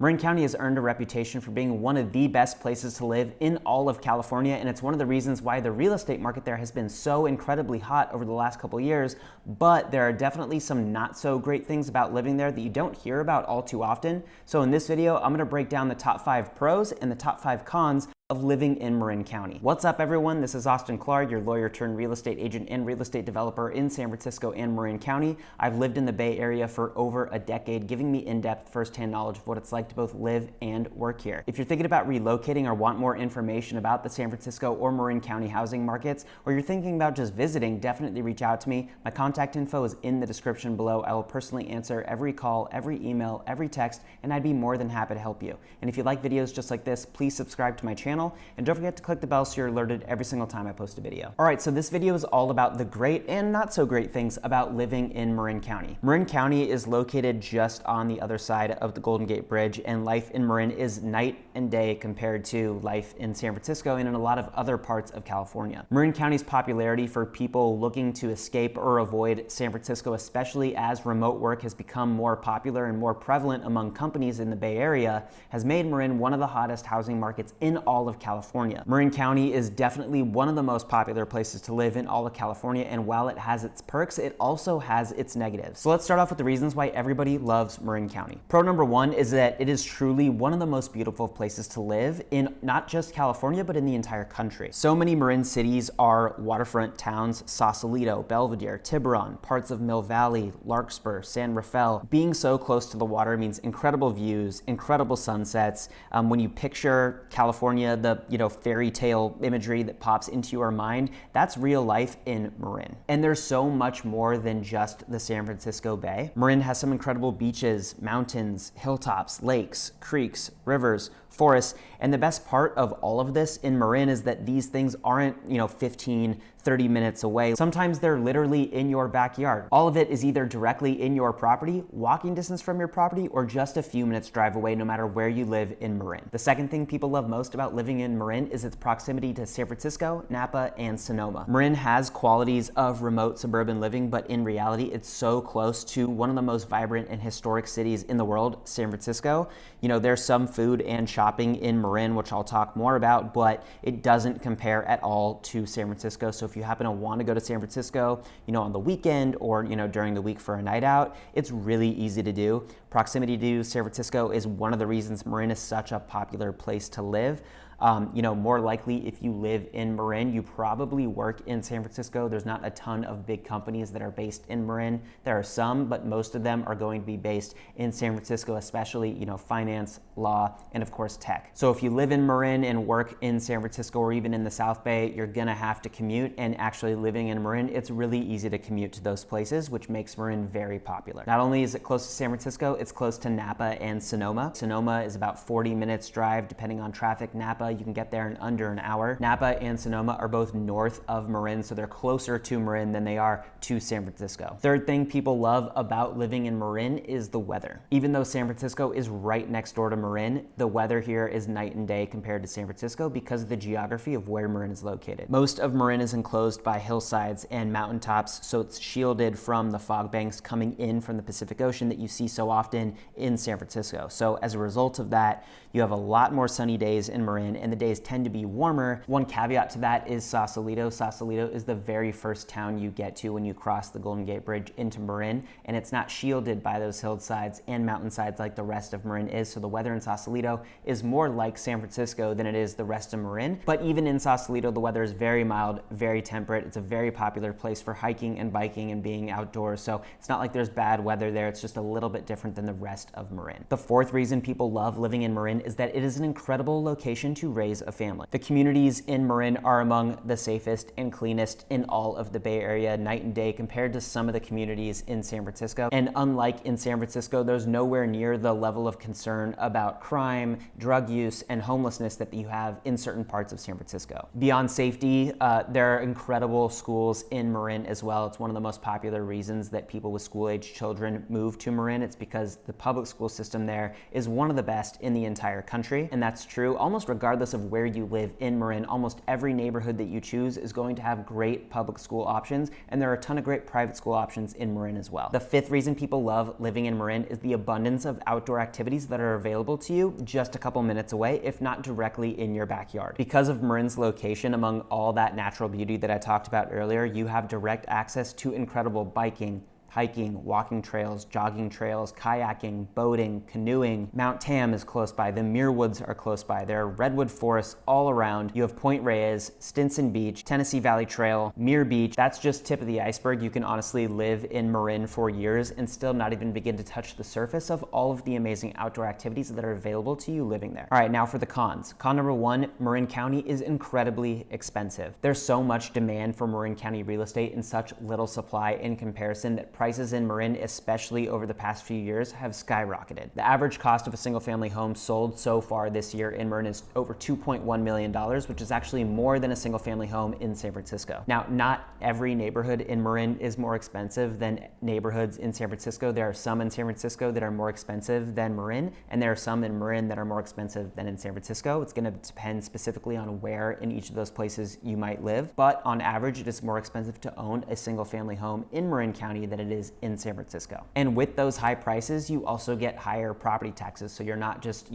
Marin County has earned a reputation for being one of the best places to live in all of California, and it's one of the reasons why the real estate market there has been so incredibly hot over the last couple years. But there are definitely some not so great things about living there that you don't hear about all too often. So in this video, I'm going to break down the top 5 pros and the top 5 cons of living in Marin County. What's up, everyone? This is Austin Clark, your lawyer turned real estate agent and real estate developer in San Francisco and Marin County. I've lived in the Bay Area for over a decade, giving me in-depth firsthand knowledge of what it's like to both live and work here. If you're thinking about relocating or want more information about the San Francisco or Marin County housing markets, or you're thinking about just visiting, definitely reach out to me. My contact info is in the description below. I will personally answer every call, every email, every text, and I'd be more than happy to help you. And if you like videos just like this, please subscribe to my channel. And don't forget to click the bell so you're alerted every single time I post a video. All right, so this video is all about the great and not so great things about living in Marin County. Marin County is located just on the other side of the Golden Gate Bridge, and life in Marin is night and day compared to life in San Francisco and in a lot of other parts of California. Marin County's popularity for people looking to escape or avoid San Francisco, especially as remote work has become more popular and more prevalent among companies in the Bay Area, has made Marin one of the hottest housing markets in all of California. Marin County is definitely one of the most popular places to live in all of California, and while it has its perks, it also has its negatives. So let's start off with the reasons why everybody loves Marin County. Pro number 1 is that it is truly one of the most beautiful places to live in not just California, but in the entire country. So many Marin cities are waterfront towns: Sausalito, Belvedere, Tiburon, parts of Mill Valley, Larkspur, San Rafael. Being so close to the water means incredible views, incredible sunsets. When you picture California, the fairy tale imagery that pops into your mind, that's real life in Marin. And there's so much more than just the San Francisco Bay. Marin has some incredible beaches, mountains, hilltops, lakes, creeks, rivers, forests, and the best part of all of this in Marin is that these things aren't 15, 30 minutes away. Sometimes they're literally in your backyard. All of it is either directly in your property, walking distance from your property, or just a few minutes drive away, no matter where you live in Marin. The second thing people love most about living in Marin is its proximity to San Francisco, NAPA, and SONOMA. Marin has qualities of remote suburban living, but in reality, it's so close to one of the most vibrant and historic cities in the world, San Francisco. There's some food and shopping in Marin, which I'll talk more about, but it doesn't compare at all to San Francisco. So if you happen to want to go to San Francisco, on the weekend or, during the week for a night out, it's really easy to do. Proximity to San Francisco is one of the reasons Marin is such a popular place to live. More likely if you live in Marin, you probably work in San Francisco. There's not a ton of big companies that are based in Marin. There are some, but most of them are going to be based in San Francisco, especially, finance, law, and of course tech. So if you live in Marin and work in San Francisco or even in the South Bay, you're gonna have to commute, and actually living in Marin, it's really easy to commute to those places, which makes Marin very popular. Not only is it close to San Francisco, it's close to NAPA and SONOMA. SONOMA is about 40 minutes drive, depending on traffic. NAPA, you can get there in under an hour. NAPA and SONOMA are both north of Marin, so they're closer to Marin than they are to San Francisco. Third thing people love about living in Marin is the weather. Even though San Francisco is right next door to Marin, the weather here is night and day compared to San Francisco because of the geography of where Marin is located. Most of Marin is enclosed by hillsides and mountaintops, so it's shielded from the fog banks coming in from the Pacific Ocean that you see so often in San Francisco. So as a result of that, you have a lot more sunny days in Marin, and the days tend to be warmer. One caveat to that is Sausalito. Sausalito is the very first town you get to when you cross the Golden Gate Bridge into Marin, and it's not shielded by those hillsides and mountainsides like the rest of Marin is, so the weather in Sausalito is more like San Francisco than it is the rest of Marin. But even in Sausalito, the weather is very mild, very temperate. It's a very popular place for hiking and biking and being outdoors, so it's not like there's bad weather there. It's just a little bit different than the rest of Marin. The fourth reason people love living in Marin is that it is an incredible location to raise a family. The communities in Marin are among the safest and cleanest in all of the Bay Area, night and day, compared to some of the communities in San Francisco. And unlike in San Francisco, there's nowhere near the level of concern about crime, drug use, and homelessness that you have in certain parts of San Francisco. Beyond safety, there are incredible schools in Marin as well. It's one of the most popular reasons that people with school-age children move to Marin. It's because the public school system there is one of the best in the entire entire country. And that's true almost regardless of where you live in Marin. Almost every neighborhood that you choose is going to have great public school options, and there are a ton of great private school options in Marin as well. The fifth reason people love living in Marin is the abundance of outdoor activities that are available to you just a couple minutes away, if not directly in your backyard. Because of Marin's location among all that natural beauty that I talked about earlier, you have direct access to incredible biking, hiking, walking trails, jogging trails, kayaking, boating, canoeing. Mount Tam is close by. The Muir Woods are close by. There are redwood forests all around. You have Point Reyes, Stinson Beach, Tennessee Valley Trail, Muir Beach. That's just tip of the iceberg. You can honestly live in Marin for years and still not even begin to touch the surface of all of the amazing outdoor activities that are available to you living there. All right, now for the cons. Con number one, Marin County is incredibly expensive. There's so much demand for Marin County real estate and such little supply in comparison that prices in Marin, especially over the past few years, have skyrocketed. The average cost of a single family home sold so far this year in Marin is over $2.1 million, which is actually more than a single family home in San Francisco. Now, not every neighborhood in Marin is more expensive than neighborhoods in San Francisco. There are some in San Francisco that are more expensive than Marin, and there are some in Marin that are more expensive than in San Francisco. It's gonna depend specifically on where in each of those places you might live, but on average, it is more expensive to own a single family home in Marin County than it is in San Francisco. And with those high prices, you also get higher property taxes. So you're not just,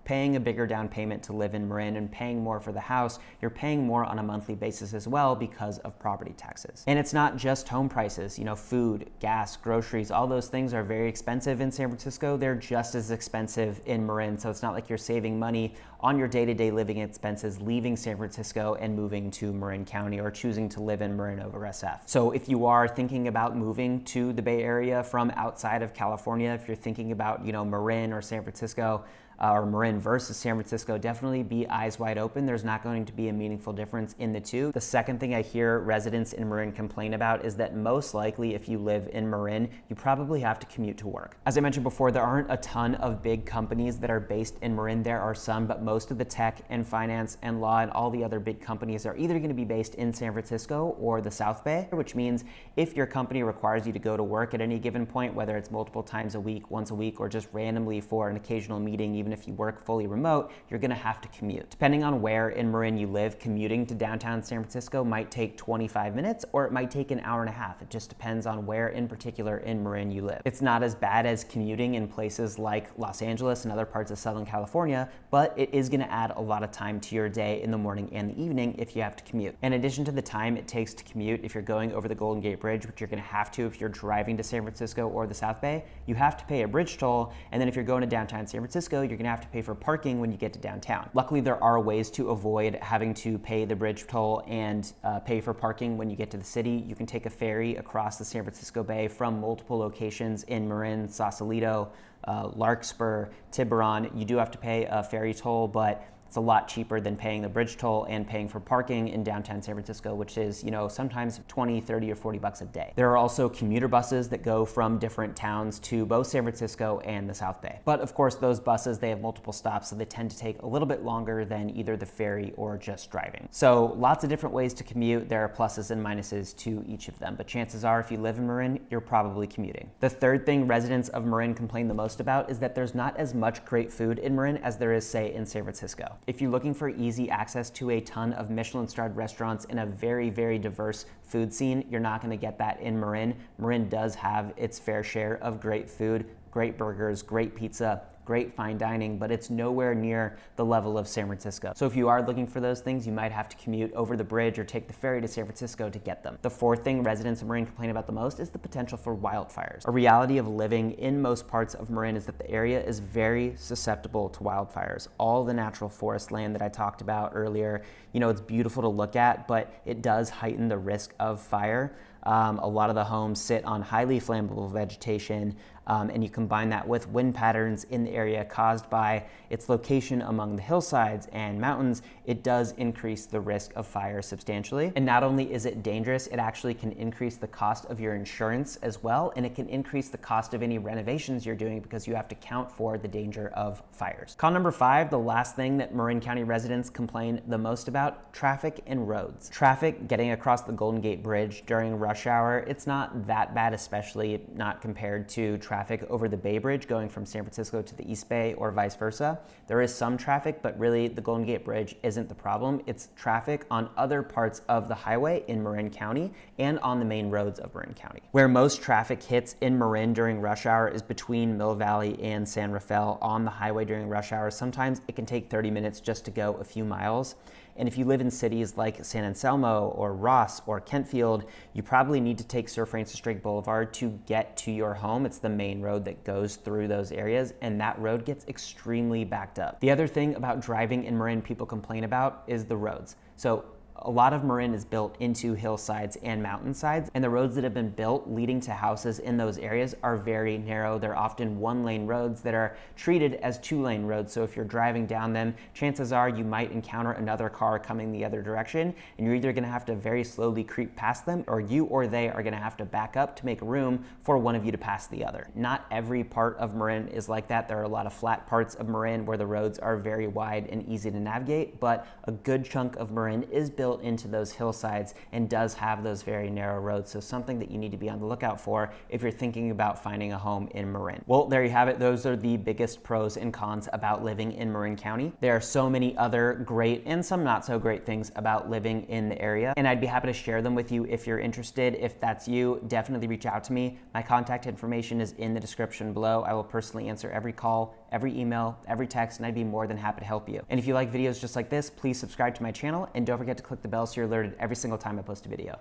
paying a bigger down payment to live in Marin and paying more for the house, you're paying more on a monthly basis as well because of property taxes. And it's not just home prices, food, gas, groceries, all those things are very expensive in San Francisco. They're just as expensive in Marin. So it's not like you're saving money on your day-to-day living expenses, leaving San Francisco and moving to Marin County or choosing to live in Marin over SF. So if you are thinking about moving to the Bay Area from outside of California, if you're thinking about, Marin or San Francisco, or Marin versus San Francisco, definitely be eyes wide open. There's not going to be a meaningful difference in the two. The second thing I hear residents in Marin complain about is that most likely if you live in Marin, you probably have to commute to work. As I mentioned before, there aren't a ton of big companies that are based in Marin. There are some, but most of the tech and finance and law and all the other big companies are either going to be based in San Francisco or the South Bay, which means if your company requires you to go to work at any given point, whether it's multiple times a week, once a week, or just randomly for an occasional meeting, even if you work fully remote, you're gonna have to commute. Depending on where in Marin you live, commuting to downtown San Francisco might take 25 minutes or it might take an hour and a half. It just depends on where in particular in Marin you live. It's not as bad as commuting in places like Los Angeles and other parts of Southern California, but it is gonna add a lot of time to your day in the morning and the evening if you have to commute. In addition to the time it takes to commute, if you're going over the Golden Gate Bridge, which you're gonna have to if you're driving to San Francisco or the South Bay, you have to pay a bridge toll, and then if you're going to downtown San Francisco, you're gonna have to pay for parking when you get to downtown. Luckily, there are ways to avoid having to pay the bridge toll and pay for parking when you get to the city. You can take a ferry across the San Francisco Bay from multiple locations in Marin, Sausalito, Larkspur, Tiburon. You do have to pay a ferry toll, but it's a lot cheaper than paying the bridge toll and paying for parking in downtown San Francisco, which is, sometimes 20, 30, or 40 bucks a day. There are also commuter buses that go from different towns to both San Francisco and the South Bay. But of course, those buses, they have multiple stops, so they tend to take a little bit longer than either the ferry or just driving. So lots of different ways to commute. There are pluses and minuses to each of them, but chances are if you live in Marin, you're probably commuting. The third thing residents of Marin complain the most about is that there's not as much great food in Marin as there is, say, in San Francisco. If you're looking for easy access to a ton of Michelin-starred restaurants in a very, very diverse food scene, you're not going to get that in Marin. Marin does have its fair share of great food, great burgers, great pizza, great fine dining, but it's nowhere near the level of San Francisco. So if you are looking for those things, you might have to commute over the bridge or take the ferry to San Francisco to get them. The fourth thing residents of Marin complain about the most is the potential for wildfires. A reality of living in most parts of Marin is that the area is very susceptible to wildfires. All the natural forest land that I talked about earlier, it's beautiful to look at, but it does heighten the risk of fire. A lot of the homes sit on highly flammable vegetation, and you combine that with wind patterns in the area caused by its location among the hillsides and mountains, it does increase the risk of fire substantially. And not only is it dangerous, it actually can increase the cost of your insurance as well, and it can increase the cost of any renovations you're doing because you have to count for the danger of fires. Con number 5, the last thing that Marin County residents complain the most about, traffic and roads. Traffic getting across the Golden Gate Bridge during rush hour, it's not that bad, especially not compared to traffic over the Bay Bridge going from San Francisco to the East Bay or vice versa. There is some traffic, but really the Golden Gate Bridge isn't the problem. It's traffic on other parts of the highway in Marin County and on the main roads of Marin County. Where most traffic hits in Marin during rush hour is between Mill Valley and San Rafael on the highway during rush hour. Sometimes it can take 30 minutes just to go a few miles. And if you live in cities like San Anselmo or Ross or Kentfield, you probably need to take Sir Francis Drake Boulevard to get to your home. It's the main road that goes through those areas, and that road gets extremely backed up. The other thing about driving in Marin people complain about is the roads. So a lot of Marin is built into hillsides and mountainsides, and the roads that have been built leading to houses in those areas are very narrow. They're often one-lane roads that are treated as two-lane roads. So if you're driving down them, chances are you might encounter another car coming the other direction, and you're either gonna have to very slowly creep past them, or you or they are gonna have to back up to make room for one of you to pass the other. Not every part of Marin is like that. There are a lot of flat parts of Marin where the roads are very wide and easy to navigate, but a good chunk of Marin is built into those hillsides and does have those very narrow roads. So something that you need to be on the lookout for if you're thinking about finding a home in Marin. Well, there you have it. Those are the biggest pros and cons about living in Marin County. There are so many other great and some not so great things about living in the area, and I'd be happy to share them with you if you're interested. If that's you, definitely reach out to me. My contact information is in the description below. I will personally answer every call, every email, every text, and I'd be more than happy to help you. And if you like videos just like this, please subscribe to my channel, and don't forget to click the bell so you're alerted every single time I post a video.